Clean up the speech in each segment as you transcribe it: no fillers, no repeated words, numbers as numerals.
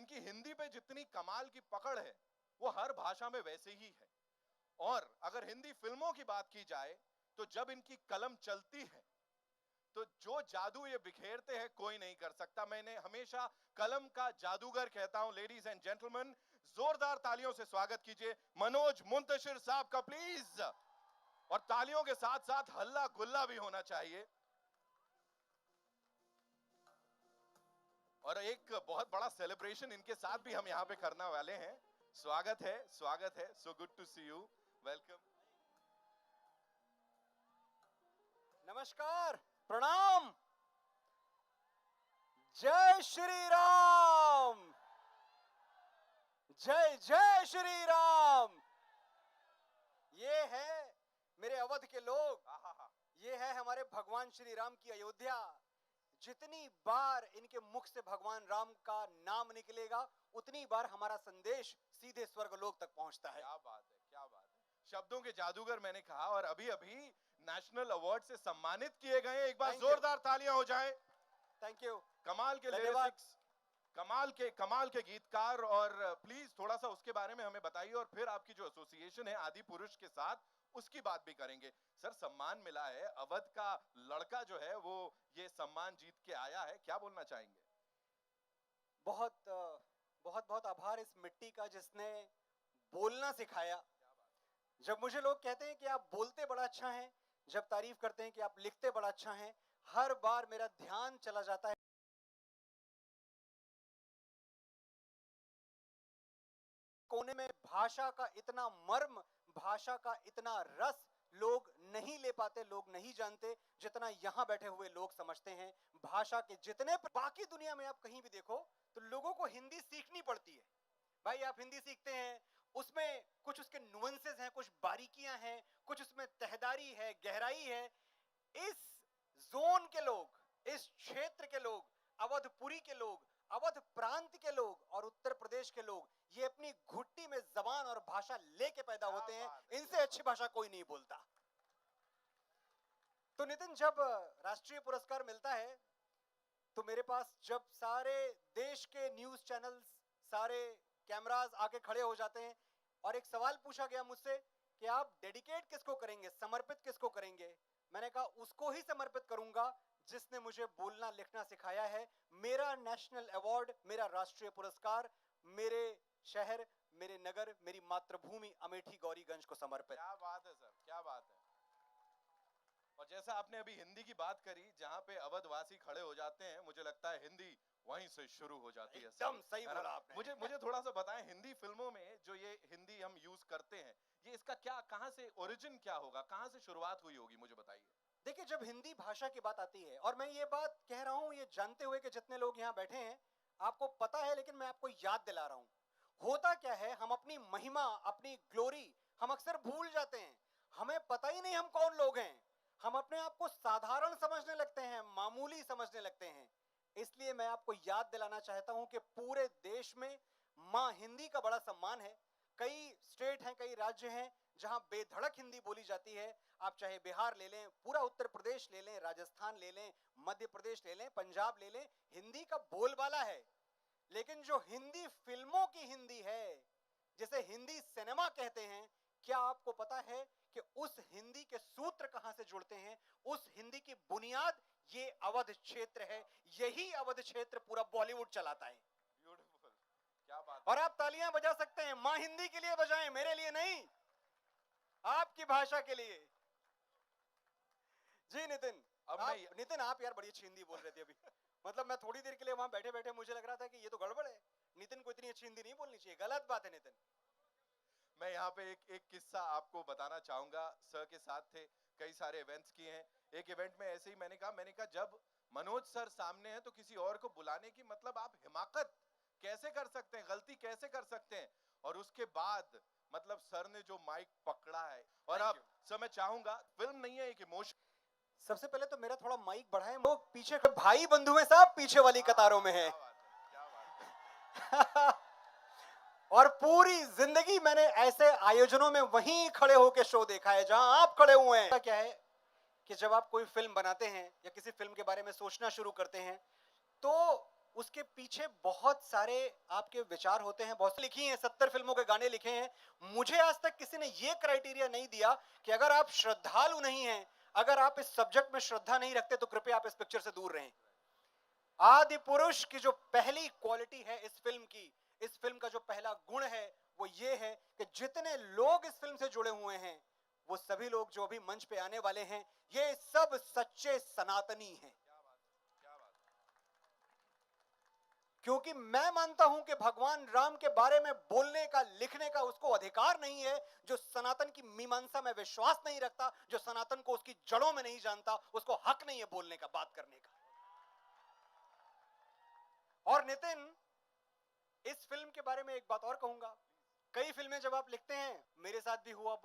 इनकी हिंदी पे जितनी कमाल की पकड़ है वो हर भाषा में वैसे ही है। और अगर हिंदी फिल्मों की बात की जाए तो जब इनकी कलम चलती है तो जो जादू ये बिखेरते हैं कोई नहीं कर सकता। मैंने हमेशा कलम का जादूगर कहता हूं। लेडीज एंड जेंटलमैन, जोरदार तालियों से स्वागत कीजिए मनोज मुंतशिर साहब का प्लीज। और तालियों के साथ साथ हल्ला गुल्ला भी होना चाहिए। और एक बहुत बड़ा सेलिब्रेशन इनके साथ भी हम यहां पे करने वाले हैं। स्वागत है, स्वागत है। So good to see you, welcome. नमस्कार, प्रणाम, जय श्री राम, जय जय श्री राम। ये है मेरे अवध के लोग, ये है हमारे भगवान श्री राम की अयोध्या। जितनी बार इनके मुख से भगवान राम का नाम निकलेगा उतनी बार हमारा संदेश सीधे स्वर्गलोक तक पहुंचता है। क्या बात है, क्या बात है। शब्दों के जादूगर मैंने कहा, और अभी अभी नेशनल अवार्ड से सम्मानित किए गए। एक बार जोरदार तालियां हो जाए। Thank you. कमाल के लिरिक्स, कमाल के गीतकार। और प्लीज थोड़ा सा उसके बारे में हमें बताइए, और फिर आपकी जो एसोसिएशन है आदि पुरुष के साथ उसकी बात भी करेंगे। सर, सम्मान मिला है, अवध का लड़का जो है वो ये सम्मान जीत के आया है, क्या बोलना चाहेंगे? बहुत बहुत बहुत आभार इस मिट्टी का जिसने बोलना सिखाया। जब मुझे लोग कहते हैं कि आप बोलते बड़ा अच्छा हैं, जब तारीफ करते हैं कि आप लिखते बड़ा अच्छा हैं, हर बार मेरा ध्यान चला जाता है कोने में। भाषा का इतना मर्म, भाषा का इतना रस लोग नहीं ले पाते, लोग नहीं जानते जितना यहां बैठे हुए लोग समझते हैं। भाषा के जितने, बाकी दुनिया में आप कहीं भी देखो तो लोगों को हिंदी सीखनी पड़ती है। भाई आप हिंदी सीखते हैं, उसमें कुछ उसके नुअंसेस हैं, कुछ बारीकियां हैं, कुछ उसमें तहदारी है, गहराई है। इस जोन के लोग, इस क्षेत्र के लोग, अवधपुरी के लोग, अवध प्रांत के लोग और उत्तर प्रदेश के लोग, ये अपनी घुट्टी में जबान और भाषा लेके पैदा होते हैं। इनसे अच्छी भाषा कोई नहीं बोलता। तो नितिन, जब राष्ट्रीय पुरस्कार मिलता है तो मेरे पास जब सारे देश के न्यूज चैनल्स, सारे कैमरास आके खड़े हो जाते हैं और एक सवाल पूछा गया मुझसे कि आप डेडिकेट किसको करेंगे, समर्पित किसको करेंगे। मैंने कहा उसको ही समर्पित करूंगा जिसने मुझे बोलना लिखना सिखाया है। मेरा नेशनल अवार्ड, मेरा राष्ट्रीय पुरस्कार मेरे शहर, मेरे नगर, मेरी मातृभूमि अमेठी गौरीगंज को समर्पित। क्या बात है सर, क्या बात है। और जैसा आपने अभी हिंदी की बात करी, जहां पे अवधवासी खड़े हो जाते हैं, मुझे लगता है हिंदी वहीं से शुरू हो जाती है। एकदम सही बोला आपने। मुझे थोड़ा सा बताएं, हिंदी फिल्मों में जो ये हिंदी हम यूज करते हैं, ये इसका क्या, कहां से ओरिजिन क्या होगा, कहां से शुरुआत हुई होगी, मुझे बताइए। देखिए, जब हिंदी भाषा की बात आती है, और मैं ये बात कह रहा हूं ये जानते हुए कि जितने लोग यहाँ बैठे हैं आपको पता है, लेकिन मैं आपको याद दिला रहा हूं। होता क्या है, हम अपनी महिमा, अपनी ग्लोरी हम अक्सर भूल जाते हैं। हमें पता ही नहीं हम कौन लोग हैं। हम अपने आप को साधारण समझने लगते हैं, मामूली समझने लगते हैं। इसलिए मैं आपको याद दिलाना चाहता हूं कि पूरे देश में मां हिंदी का बड़ा सम्मान है। कई स्टेट हैं, कई राज्य हैं जहां बेधड़क हिंदी बोली जाती है। आप चाहे बिहार ले लें, पूरा उत्तर प्रदेश ले लें, राजस्थान ले लें, मध्य प्रदेश ले लें, पंजाब ले लें, हिंदी का बोलबाला है। लेकिन जो हिंदी फिल्मों की हिंदी है, जिसे हिंदी सिनेमा कहते हैं, क्या आपको पता है कि उस हिंदी के सूत्र कहां से जुड़ते हैं? उस हिंदी की बुनियाद ये अवध क्षेत्र है। यही अवध क्षेत्र पूरा बॉलीवुड चलाता है। ब्यूटीफुल, क्या बात। और आप तालियां बजा सकते हैं, मां हिंदी के लिए बजाएं, मेरे लिए नहीं, आपकी भाषा के लिए। जी नितिन, नितिन आप यार बड़ी अच्छी हिंदी बोल रहे थे अभी। मतलब मैं थोड़ी देर के लिए वहां बैठे बैठे मुझे लग रहा था कि ये तो गड़बड़ है, नितिन को इतनी अच्छी हिंदी नहीं बोलनी चाहिए। गलत बात है नितिन। मैं यहाँ पे एक किस्सा आपको बताना चाहूंगा। सर के साथ थे, कई सारे इवेंट्स किए हैं। एक इवेंट में ऐसे ही मैंने कहा जब मनोज सर सामने हैं तो किसी और को बुलाने की, मतलब आप हिमाकत कैसे कर सकते हैं, गलती कैसे कर सकते हैं। और उसके बाद मतलब सर ने जो माइक पकड़ा है। और अब सर मैं चाहूंगा, फिल्म नहीं है, एक इमोशन। सबसे पहले तो मेरा थोड़ा माइक बढ़ाएं, लोग पीछे, भाई बंधु हैं साहब, पीछे वाली कतारों में है। क्या बात है। और पूरी जिंदगी मैंने ऐसे आयोजनों में वहीं खड़े होकर शो देखा है जहां आप खड़े हुए हैं। क्या है कि जब आप कोई फिल्म बनाते हैं या किसी फिल्म के बारे में सोचना शुरू करते हैं तो उसके पीछे बहुत सारे आपके विचार होते हैं, बहुत लिखी हैं, 70 फिल्मों के गाने लिखे हैं। मुझे आज तक किसी ने ये क्राइटेरिया नहीं दिया कि अगर आप श्रद्धालु नहीं हैं, अगर आप इस सब्जेक्ट में श्रद्धा नहीं रखते, तो कृपया आप इस पिक्चर से दूर रहें। आदि पुरुष की जो पहली क्वालिटी है इस फिल्म की, इस फिल्म का जो पहला गुण है, वो ये है कि जितने लोग इस फिल्म से जुड़े हुए हैं, वो सभी लोग जो अभी मंच पे आने वाले हैं, ये सब सच्चे सनातनी हैं। क्योंकि मैं मानता हूं कि भगवान राम के बारे में बोलने का, लिखने का उसको अधिकार नहीं है। जो सनातन की मीमांसा में विश्वास नहीं रखता, जो सनातन को उसकी जड़ों में नहीं जानता, उसको हक नहीं है बोलने का, बात करने का। और नितिन, इस फिल्म के बारे में एक बात और कहूंगा। कई फिल्में जब आप लिखते हैं, मेरे साथ भी हुआ,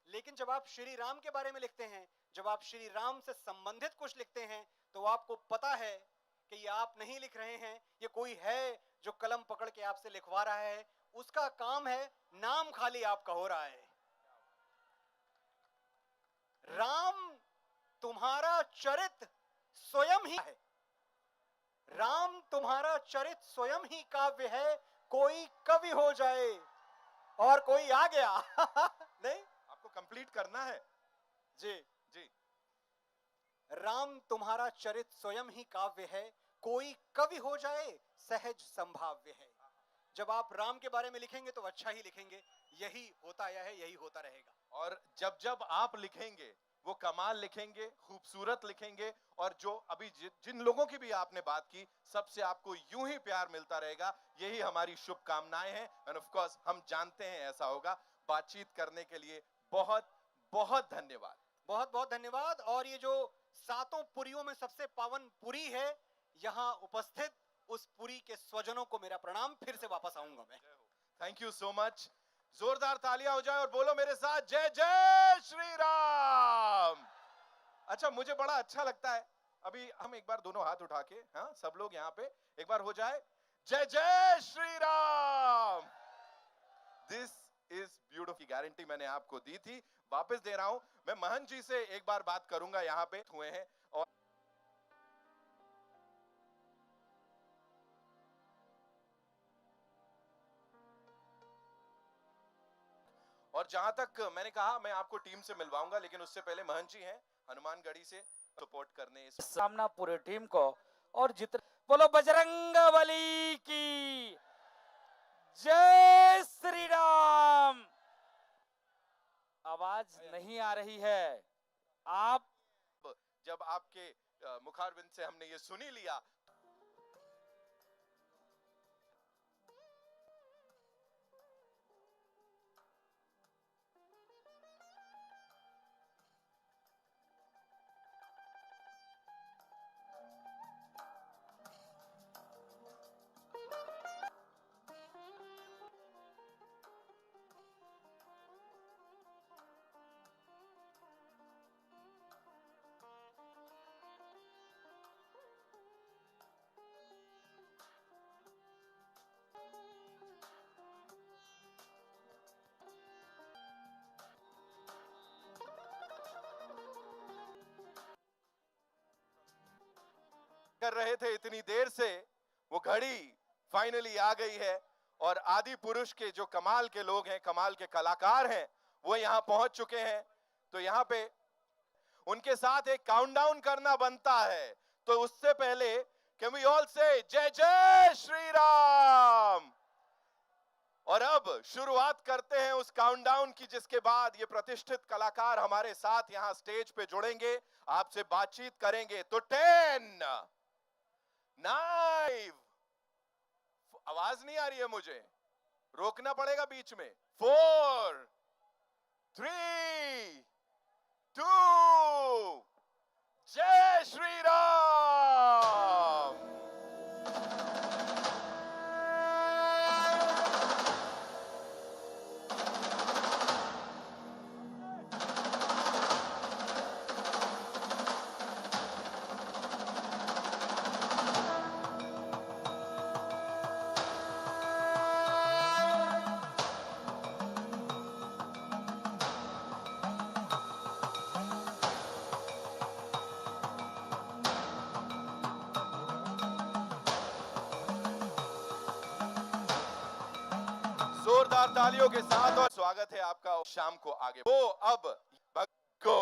लेकिन जब आप श्री राम के बारे में लिखते हैं, जब आप श्री राम से संबंधित कुछ लिखते हैं, तो आपको पता है कि ये आप नहीं लिख रहे हैं, ये कोई है जो कलम पकड़ के आपसे लिखवा रहा है। उसका काम है, नाम खाली आपका हो रहा है। राम तुम्हारा चरित्र स्वयं ही है। राम तुम्हारा चरित्र स्वयं ही काव्य है। कोई कवि हो जाए और कोई आ गया नहीं, आपको कंप्लीट करना है जी जी। राम तुम्हारा चरित्र स्वयं ही काव्य है, कोई कवि हो जाए सहज संभाव्य है। जब आप राम के बारे में लिखेंगे तो अच्छा ही लिखेंगे, यही होता आया है, यही होता रहेगा। और जब जब आप लिखेंगे वो कमाल लिखेंगे, खूबसूरत लिखेंगे, और जो अभी जिन लोगों की भी आपने बात की, सबसे आपको यूं ही प्यार मिलता रहेगा। यही हमारी शुभकामनाएं हैं। एंड ऑफ कोर्स हम जानते हैं ऐसा होगा। बातचीत करने के लिए बहुत बहुत धन्यवाद। बहुत बहुत धन्यवाद। और ये जो 7 पुरियों में सबसे पावन पुरी है, यहां उपस्थित उस पुरी के स्वजनों को मेरा प्रणाम। फिर से वापस आऊंगा मैं। Thank you so much. जोरदार तालियां हो जाए और बोलो मेरे साथ, जय जय श्री राम। अच्छा, मुझे बड़ा अच्छा लगता है, अभी हम एक बार दोनों हाथ उठा के, हाँ सब लोग यहाँ पे एक बार हो जाए, जय जय Shri Ram. This is beautiful. Guarantee मैंने आपको दी थी, वापस दे रहा हूं। मैं महंत जी से एक बार बात करूंगा, यहाँ पे हुए हैं। और जहां तक मैंने कहा, मैं आपको टीम से मिलवाऊंगा, लेकिन उससे पहले महंत जी हैं हनुमानगढ़ी से सपोर्ट करने इस सामना पूरे टीम को। और जितने बोलो बजरंगबली की जय श्री राम। आवाज नहीं आ रही है। आप जब आपके मुखारविंद से हमने ये सुनी लिया, कर रहे थे इतनी देर से, वो घड़ी फाइनली आ गई है। और आदि पुरुष के जो कमाल के लोग हैं, कमाल के कलाकार हैं, वो यहां पहुंच चुके हैं। तो यहां पे उनके साथ एक काउंटडाउन करना बनता है। तो उससे पहले कैन वी ऑल से जय जय श्री राम। और अब शुरुआत करते हैं उस काउंटडाउन की, जिसके बाद ये प्रतिष्ठित कलाकार हमारे साथ यहां स्टेज पे जुड़ेंगे, आपसे बातचीत करेंगे। तो 10 9, आवाज नहीं आ रही है, मुझे रोकना पड़ेगा बीच में। 4 3 2 जय श्री राम। जोरदार तालियों के साथ और स्वागत है आपका शाम को आगे वो अब गो